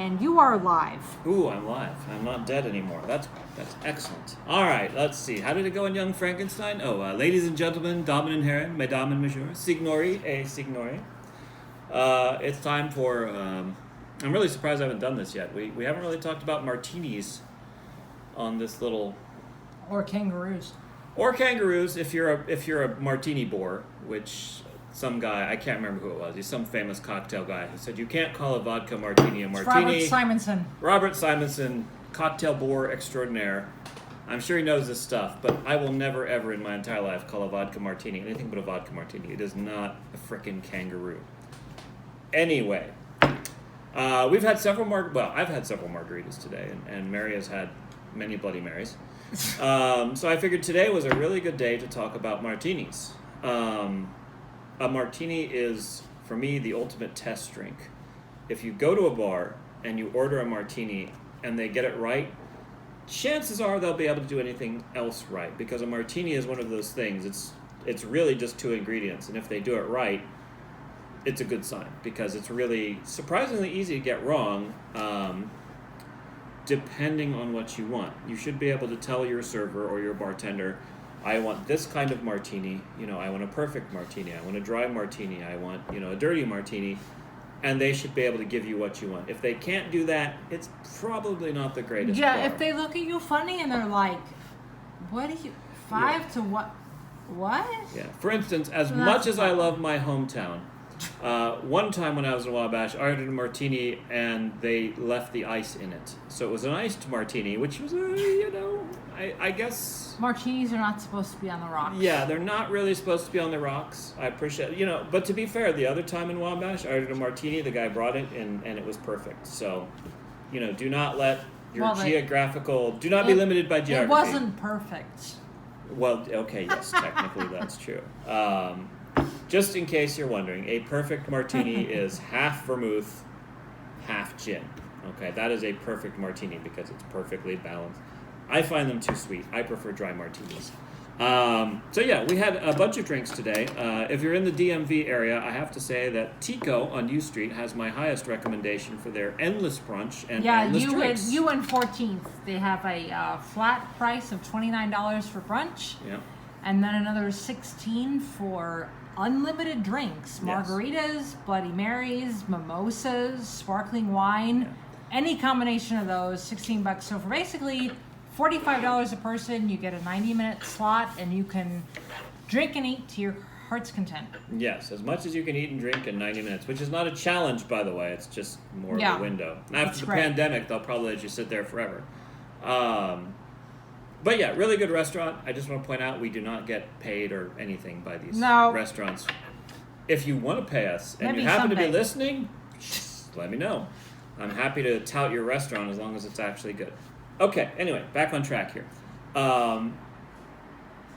And you are live. Ooh, I'm live. I'm not dead anymore. That's excellent. All right, let's see. How did it go in Young Frankenstein? Oh, ladies and gentlemen, damen and herren, mesdames and messieurs, signori e signori. It's time for... I'm really surprised I haven't done this yet. We haven't really talked about martinis on this little... Or kangaroos. Or kangaroos if you're a martini bore, which... Some guy, I can't remember who it was. He's some famous cocktail guy who said you can't call a vodka martini a martini. It's Robert Simonson. Robert Simonson, cocktail bore extraordinaire. I'm sure he knows this stuff, but I will never, ever in my entire life call a vodka martini anything but a vodka martini. It is not a frickin' kangaroo. Anyway, we've had several I've had several margaritas today, and Mary has had many Bloody Marys. So I figured today was a really good day to talk about martinis. A martini is, for me, the ultimate test drink. If you go to a bar and you order a martini and they get it right, chances are they'll be able to do anything else right, because a martini is one of those things. It's really just two ingredients, and if they do it right, it's a good sign, because it's really surprisingly easy to get wrong, depending on what you want. You should be able to tell your server or your bartender, I want this kind of martini, I want a perfect martini, I want a dry martini, I want, a dirty martini, and they should be able to give you what you want. If they can't do that, it's probably not the greatest bar. If they look at you funny and they're like, what are you, to what? What? Yeah, for instance, as much as I love my hometown, one time when I was in Wabash, I ordered a martini and they left the ice in it. So it was an iced martini, which was, I guess... Martinis are not supposed to be on the rocks. Yeah, they're not really supposed to be on the rocks. I appreciate it. But to be fair, the other time in Wabash, I ordered a martini, the guy brought it, and it was perfect. So, do not let your do not be limited by geography. It wasn't perfect. Well, okay, yes, technically that's true. Just in case you're wondering, a perfect martini is half vermouth, half gin. Okay, that is a perfect martini because it's perfectly balanced. I find them too sweet. I prefer dry martinis. We had a bunch of drinks today. If you're in the DMV area, I have to say that Tico on U Street has my highest recommendation for their endless brunch and endless drinks. You and 14th, they have a flat price of $29 for brunch. Yeah. And then another $16 for unlimited drinks, margaritas, Bloody Marys, mimosas, sparkling wine, any combination of those, $16. So for basically $45 a person, you get a 90-minute slot, and you can drink and eat to your heart's content. Yes, as much as you can eat and drink in 90 minutes, which is not a challenge, by the way. It's just more of a window. After the pandemic, they'll probably let you sit there forever. But yeah, really good restaurant. I just want to point out we do not get paid or anything by these restaurants. If you want to pay us and you happen to be listening, let me know. I'm happy to tout your restaurant as long as it's actually good. Okay, anyway, back on track here.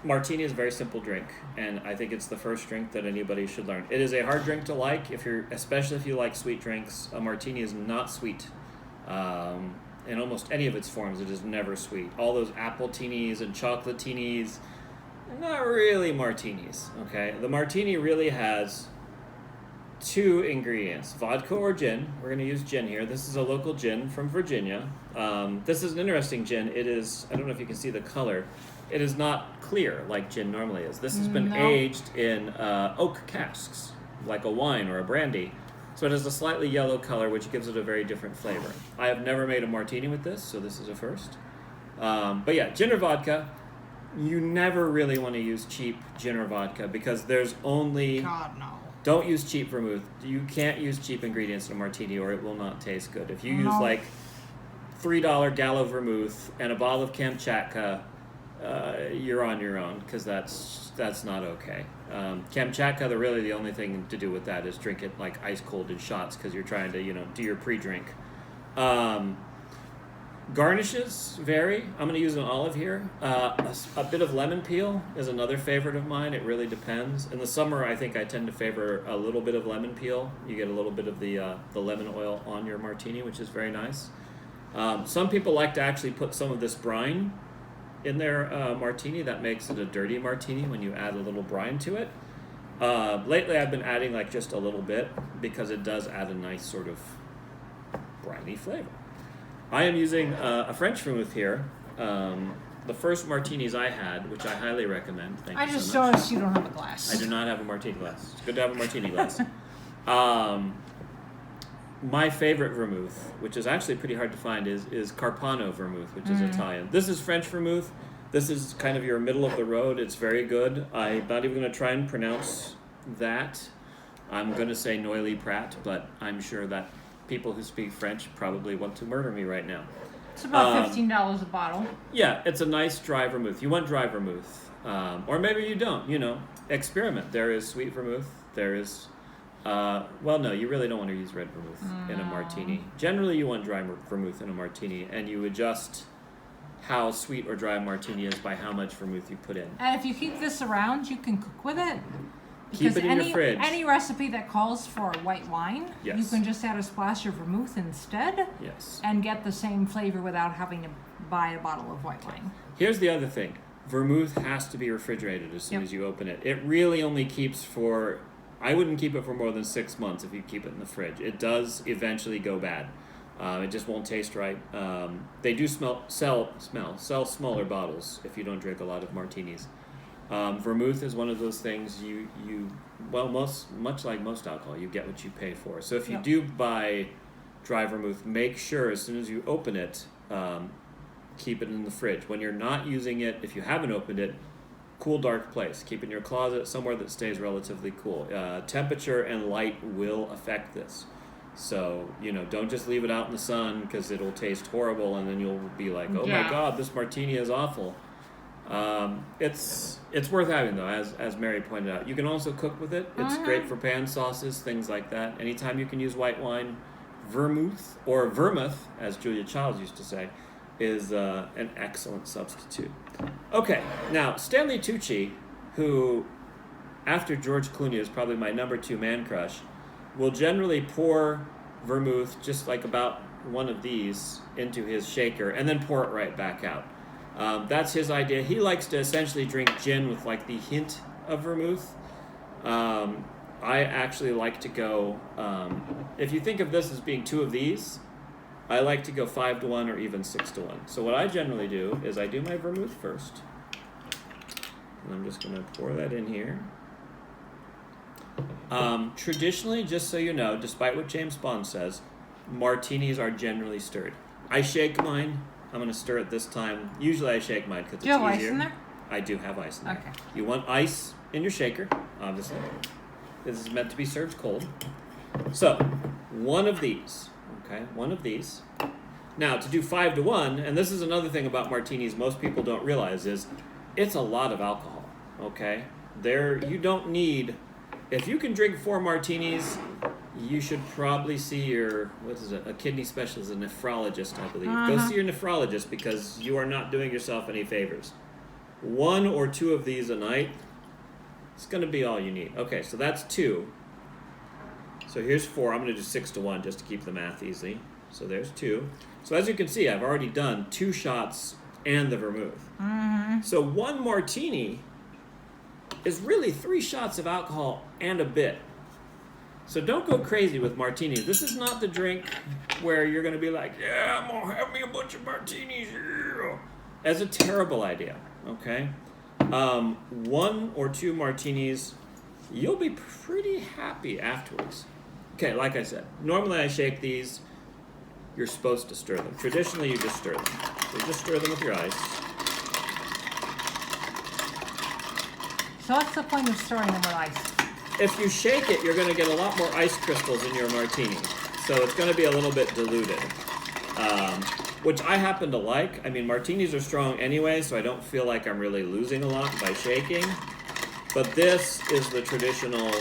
Martini is a very simple drink, and I think it's the first drink that anybody should learn. It is a hard drink to like, especially if you like sweet drinks. A martini is not sweet. In almost any of its forms, it is never sweet. All those appletinis and chocolatinis, not really martinis, okay? The martini really has two ingredients, vodka or gin. We're going to use gin here. This is a local gin from Virginia. This is an interesting gin. It is, I don't know if you can see the color, it is not clear like gin normally is. This has been aged in oak casks, like a wine or a brandy. So it has a slightly yellow color, which gives it a very different flavor. I have never made a martini with this, so this is a first. But yeah, gin or vodka, you never really want to use cheap gin or vodka because there's only... God, no. Don't use cheap vermouth. You can't use cheap ingredients in a martini or it will not taste good. If you use like $3 Gallo vermouth and a bottle of Kamchatka, you're on your own because that's not okay. Kamchatka, the only thing to do with that is drink it like ice cold in shots because you're trying to do your pre-drink. Garnishes vary. I'm going to use an olive here. A bit of lemon peel is another favorite of mine. It really depends. In the summer, I think I tend to favor a little bit of lemon peel. You get a little bit of the lemon oil on your martini, which is very nice. Some people like to actually put some of this brine in their martini. That makes it a dirty martini when you add a little brine to it. Lately, I've been adding like just a little bit because it does add a nice sort of briny flavor. I am using a French vermouth here. The first martinis I had, which I highly recommend. Thank you so much. I just noticed you don't have a glass. I do not have a martini glass. It's good to have a martini glass. My favorite vermouth, which is actually pretty hard to find, is Carpano vermouth, which is Italian. This is French vermouth. This is kind of your middle of the road. It's very good. I'm not even going to try and pronounce that. I'm going to say Noilly Prat, but I'm sure that people who speak French probably want to murder me right now. It's about $15 a bottle. Yeah, it's a nice dry vermouth. You want dry vermouth. Or maybe you don't, experiment. There is sweet vermouth. There is, well, no, you really don't want to use red vermouth in a martini. Generally, you want dry vermouth in a martini, and you adjust how sweet or dry a martini is by how much vermouth you put in. And if you keep this around, you can cook with it. Keep it in your fridge. Any recipe that calls for white wine, Yes. you can just add a splash of vermouth instead. Yes. And get the same flavor without having to buy a bottle of white wine. Here's the other thing. Vermouth has to be refrigerated as soon as you open it. It really only keeps for, I wouldn't keep it for more than 6 months if you keep it in the fridge. It does eventually go bad. It just won't taste right. They do sell smaller bottles if you don't drink a lot of martinis. Vermouth is one of those things much like most alcohol, you get what you pay for. So if you do buy dry vermouth, make sure as soon as you open it, keep it in the fridge. When you're not using it, if you haven't opened it, cool, dark place. Keep it in your closet, somewhere that stays relatively cool. Temperature and light will affect this. So, don't just leave it out in the sun because it'll taste horrible and then you'll be like, oh my God, this martini is awful. It's worth having though, as Mary pointed out. You can also cook with it. It's great for pan sauces, things like that. Anytime you can use white wine, vermouth, or vermouth, as Julia Childs used to say, is an excellent substitute. Okay, now Stanley Tucci, who after George Clooney is probably my number 2 man crush, will generally pour vermouth just like about one of these into his shaker and then pour it right back out. That's his idea. He likes to essentially drink gin with like the hint of vermouth. I actually like to go, if you think of this as being 2 of these, I like to go 5-to-1 or even 6-to-1. So what I generally do is I do my vermouth first. And I'm just going to pour that in here. Traditionally, just so you know, despite what James Bond says, martinis are generally stirred. I shake mine. I'm going to stir it this time. Usually I shake mine because it's easier. Do you have ice in there? I do have ice in there. Okay. You want ice in your shaker, obviously. This is meant to be served cold. So, one of these. Okay, one of these. Now, to do 5-to-1, and this is another thing about martinis most people don't realize, is it's a lot of alcohol. Okay? You don't need... If you can drink 4 martinis, you should probably see a kidney specialist, a nephrologist, I believe. Go see your nephrologist because you are not doing yourself any favors. 1 or 2 of these a night, it's going to be all you need. Okay, so that's 2. So here's 4. I'm going to do 6-to-1 just to keep the math easy. So there's 2. So as you can see, I've already done 2 shots and the vermouth. So 1 martini is really 3 shots of alcohol and a bit. So don't go crazy with martinis. This is not the drink where you're going to be like, yeah, I'm going to have me a bunch of martinis. Yeah. That's a terrible idea, okay? 1 or 2 martinis, you'll be pretty happy afterwards. Okay, like I said, normally I shake these. You're supposed to stir them. Traditionally, you just stir them. So just stir them with your ice. So what's the point of stirring them with ice? If you shake it, you're going to get a lot more ice crystals in your martini. So it's going to be a little bit diluted, which I happen to like. I mean, martinis are strong anyway, so I don't feel like I'm really losing a lot by shaking. But this is the traditional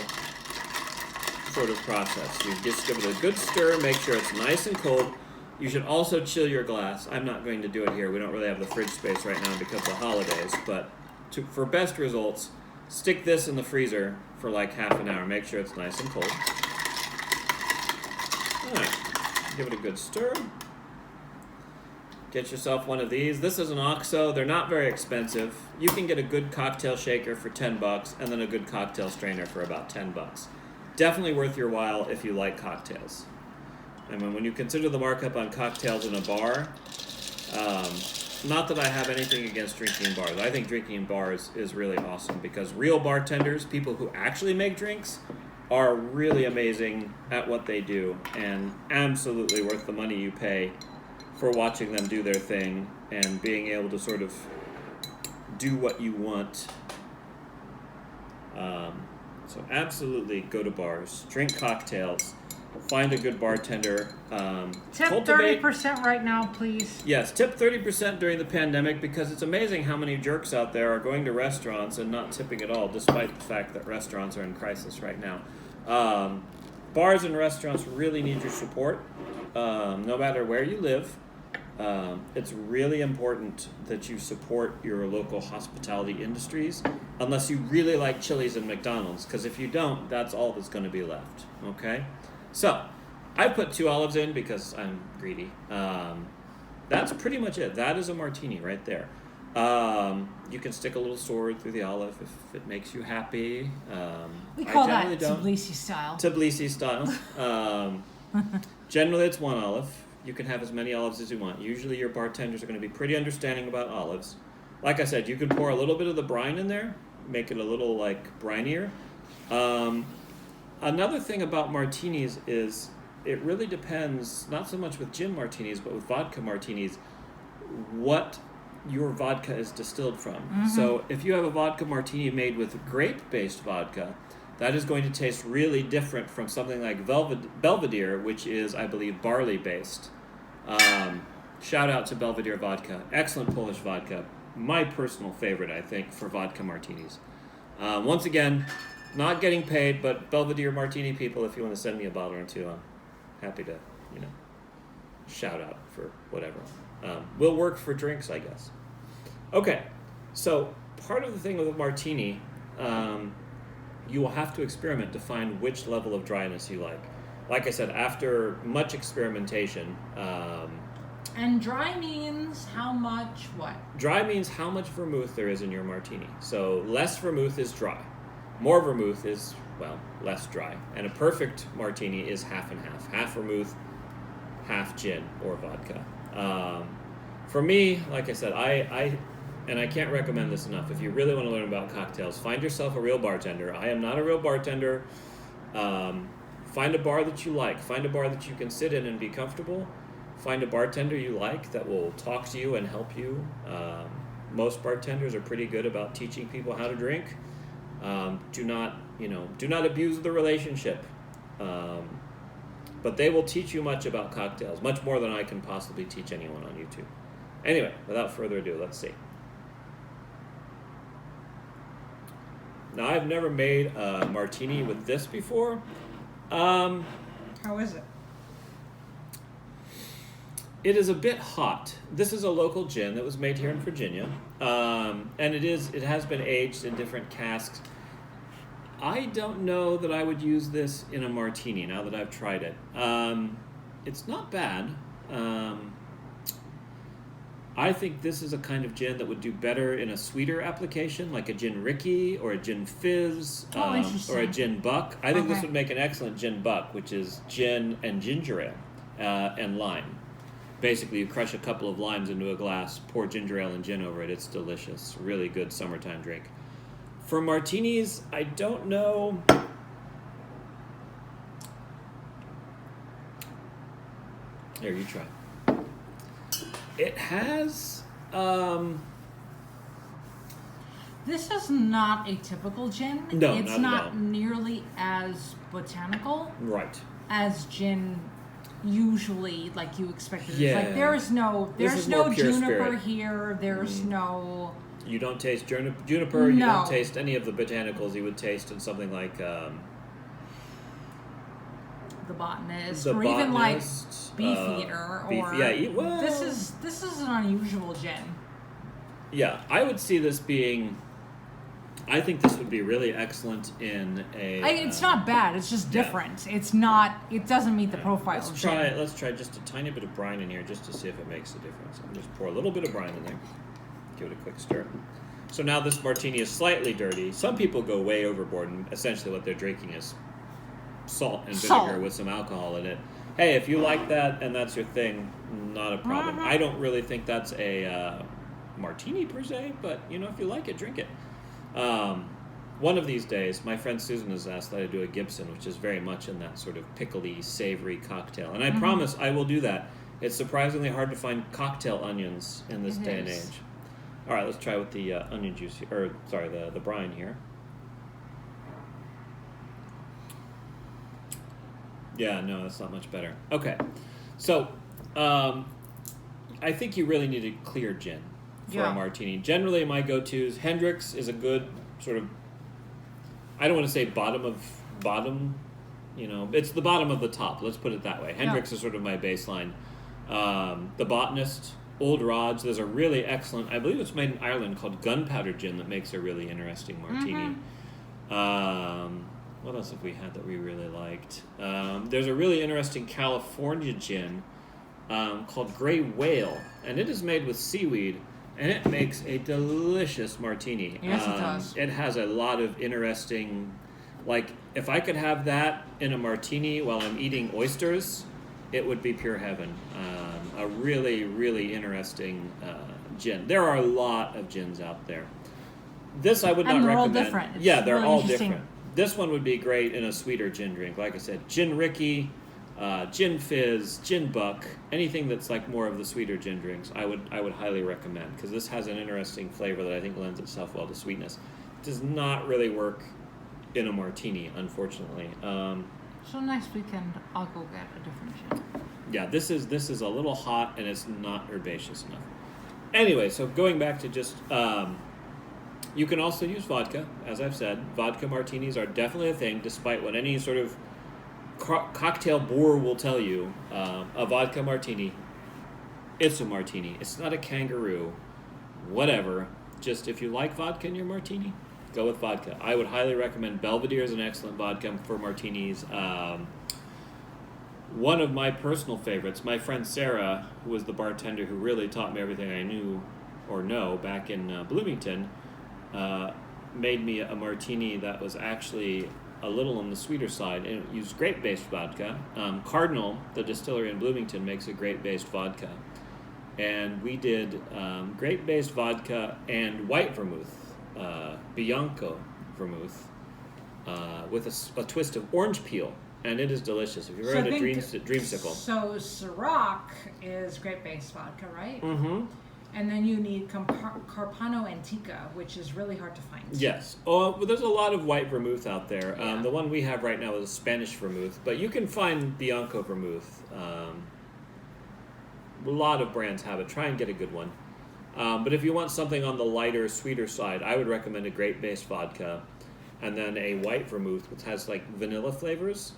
sort of process. You just give it a good stir, make sure it's nice and cold. You should also chill your glass. I'm not going to do it here. We don't really have the fridge space right now because of the holidays. But for best results, stick this in the freezer for like half an hour. Make sure it's nice and cold. All right. Give it a good stir. Get yourself one of these. This is an OXO. They're not very expensive. You can get a good cocktail shaker for $10 and then a good cocktail strainer for about $10. Definitely worth your while if you like cocktails. I mean, when you consider the markup on cocktails in a bar, not that I have anything against drinking in bars. I think drinking in bars is really awesome because real bartenders, people who actually make drinks, are really amazing at what they do and absolutely worth the money you pay for watching them do their thing and being able to sort of do what you want. So absolutely go to bars, drink cocktails, find a good bartender. Tip 30% right now, please. Yes, tip 30% during the pandemic because it's amazing how many jerks out there are going to restaurants and not tipping at all, despite the fact that restaurants are in crisis right now. Bars and restaurants really need your support, no matter where you live. It's really important that you support your local hospitality industries, unless you really like Chili's and McDonald's, because if you don't, that's all that's going to be left, okay? So, I put 2 olives in because I'm greedy. That's pretty much it. That is a martini right there. You can stick a little sword through the olive if it makes you happy. We call that Tbilisi style. Tbilisi style. Generally, it's 1 olive. You can have as many olives as you want. Usually your bartenders are going to be pretty understanding about olives. Like I said, you can pour a little bit of the brine in there, make it a little like brinier. Another thing about martinis is it really depends, not so much with gin martinis, but with vodka martinis, what your vodka is distilled from. Mm-hmm. So if you have a vodka martini made with grape-based vodka, that is going to taste really different from something like Belvedere, which is, I believe, barley-based. Shout out to Belvedere vodka. Excellent Polish vodka. My personal favorite, I think, for vodka martinis. Once again, not getting paid, but Belvedere martini people, if you want to send me a bottle or 2, I'm happy to, shout out for whatever. Will work for drinks, I guess. Okay, so part of the thing with a martini, you will have to experiment to find which level of dryness you like. Like I said, after much experimentation... and dry means how much what? Dry means how much vermouth there is in your martini. So less vermouth is dry. More vermouth is, less dry. And a perfect martini is half and half. Half vermouth, half gin or vodka. For me, like I said, I can't recommend this enough. If you really want to learn about cocktails, find yourself a real bartender. I am not a real bartender. Find a bar that you like. Find a bar that you can sit in and be comfortable. Find a bartender you like that will talk to you and help you. Most bartenders are pretty good about teaching people how to drink. Do not abuse the relationship. But they will teach you much about cocktails, much more than I can possibly teach anyone on YouTube. Anyway, without further ado, let's see. Now, I've never made a martini with this before. How is it? It is a bit hot. This is a local gin that was made here in Virginia, and it has been aged in different casks. I don't know that I would use this in a martini now that I've tried it. It's not bad. I think this is a kind of gin that would do better in a sweeter application, like a gin Ricky or a gin Fizz or a gin Buck. I think this would make an excellent gin Buck, which is gin and ginger ale and lime. Basically, you crush a couple of limes into a glass, pour ginger ale and gin over it. It's delicious. Really good summertime drink. For martinis, I don't know. Here, you try. It has... This is not a typical gin. No, it's not at all. nearly as botanical Right. as gin usually, like you expected. Yeah. Like there's no more pure juniper spirit. here. There's no. You don't taste juniper. You don't taste any of the botanicals you would taste in something like The Botanist, The or even like Botanist, Beefeater, Beef- or yeah, well, this is an unusual gin. Yeah, I would see this being. I think this would be really excellent in a. It's not bad. It's just different. It's not. It doesn't meet the profile. Let's try just a tiny bit of brine in here, just to see if it makes a difference. I'll just pour a little bit of brine in there. Give it a quick stir. So now this martini is slightly dirty. Some people go way overboard, and essentially what they're drinking is salt and vinegar with some alcohol in it. hey, if you like that and that's your thing, not a problem. I don't really think that's a martini per se, but if you like it, drink it. One of these days, my friend Susan has asked that I do a Gibson, which is very much in that sort of pickledy, savory cocktail. And I promise I will do that. It's surprisingly hard to find cocktail onions in this day and age. All right, let's try with the onion juice, the brine here. Yeah, no, that's not much better. Okay, so I think you really need a clear gin for a martini. Generally, my go-tos, Hendrick's is a good sort of, I don't want to say bottom, it's the bottom of the top. Let's put it that way. Hendrick's is sort of my baseline. The Botanist, Old Rod's, there's a really excellent, I believe it's made in Ireland, called Gunpowder Gin that makes a really interesting martini. What else have we had that we really liked? There's a really interesting California gin called Grey Whale, and it is made with seaweed, and it makes a delicious martini. Yes, it does. It has a lot of interesting, like, if I could have that in a martini while I'm eating oysters, it would be pure heaven. A really, really interesting gin. There are a lot of gins out there. This I would not recommend. And they're all different. Yeah, they're really all different. This one would be great in a sweeter gin drink. Like I said, Gin Ricky, Gin Fizz, Gin Buck, anything that's like more of the sweeter gin drinks, I would highly recommend, because this has an interesting flavor that I think lends itself well to sweetness. It does not really work in a martini, unfortunately. So next weekend I'll go get a different gin. Yeah, this is a little hot and it's not herbaceous enough. Anyway, so going back to just, you can also use vodka, as I've said. Vodka martinis are definitely a thing, despite what any sort of cocktail bore will tell you. A vodka martini, it's a martini. It's not a kangaroo, whatever. Just if you like vodka in your martini, go with vodka. I would highly recommend Belvedere is an excellent vodka for martinis. One of my personal favorites, my friend Sarah, who was the bartender who really taught me everything I knew or know back in Bloomington, made me a martini that was actually a little on the sweeter side, and it used grape-based vodka. Cardinal, the distillery in Bloomington, makes a grape-based vodka. And we did grape-based vodka and white vermouth, Bianco vermouth, with a twist of orange peel. And it is delicious. If you've ever had a dreamsicle. So Ciroc is grape-based vodka, right? Mm-hmm. And then you need Carpano Antica, which is really hard to find. Yes. Oh, well, there's a lot of white vermouth out there. The one we have right now is Spanish vermouth, but you can find Bianco vermouth. A lot of brands have it. Try and get a good one. But if you want something on the lighter, sweeter side, I would recommend a grape-based vodka, and then a white vermouth, which has like vanilla flavors.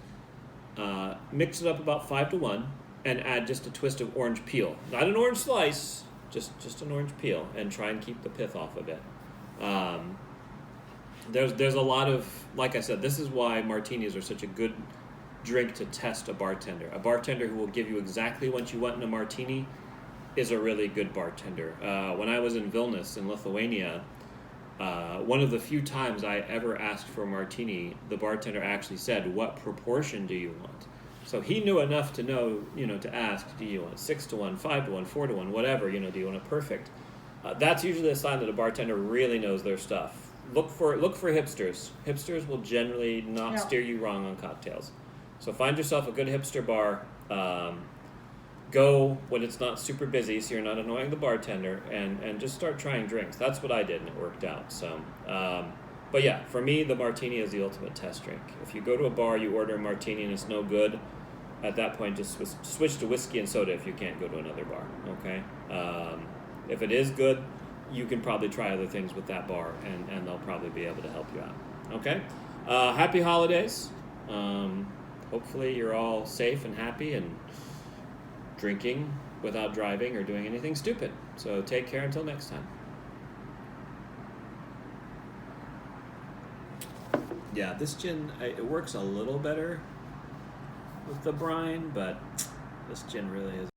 Mix it up about 5-1, and add just a twist of orange peel. Not an orange slice, just an orange peel, and try and keep the pith off of it. There's a lot of, like I said, this is why martinis are such a good drink to test a bartender. A bartender who will give you exactly what you want in a martini is a really good bartender. When I was in Vilnius in Lithuania, one of the few times I ever asked for a martini, the bartender actually said, "What proportion do you want?" So he knew enough to know, to ask, do you want 6-1, 5-1, 4-1, whatever, do you want it perfect? That's usually a sign that a bartender really knows their stuff. Look for hipsters. Hipsters will generally not steer you wrong on cocktails. So find yourself a good hipster bar. Go when it's not super busy, so you're not annoying the bartender, and just start trying drinks. That's what I did, and it worked out. So, but yeah, for me, the martini is the ultimate test drink. If you go to a bar, you order a martini, and it's no good, at that point, just switch to whiskey and soda if you can't go to another bar, okay? If it is good, you can probably try other things with that bar, and they'll probably be able to help you out, okay? Happy holidays. Hopefully you're all safe and happy and drinking without driving or doing anything stupid. So take care until next time. Yeah, this gin, it works a little better with the brine, but this gin really is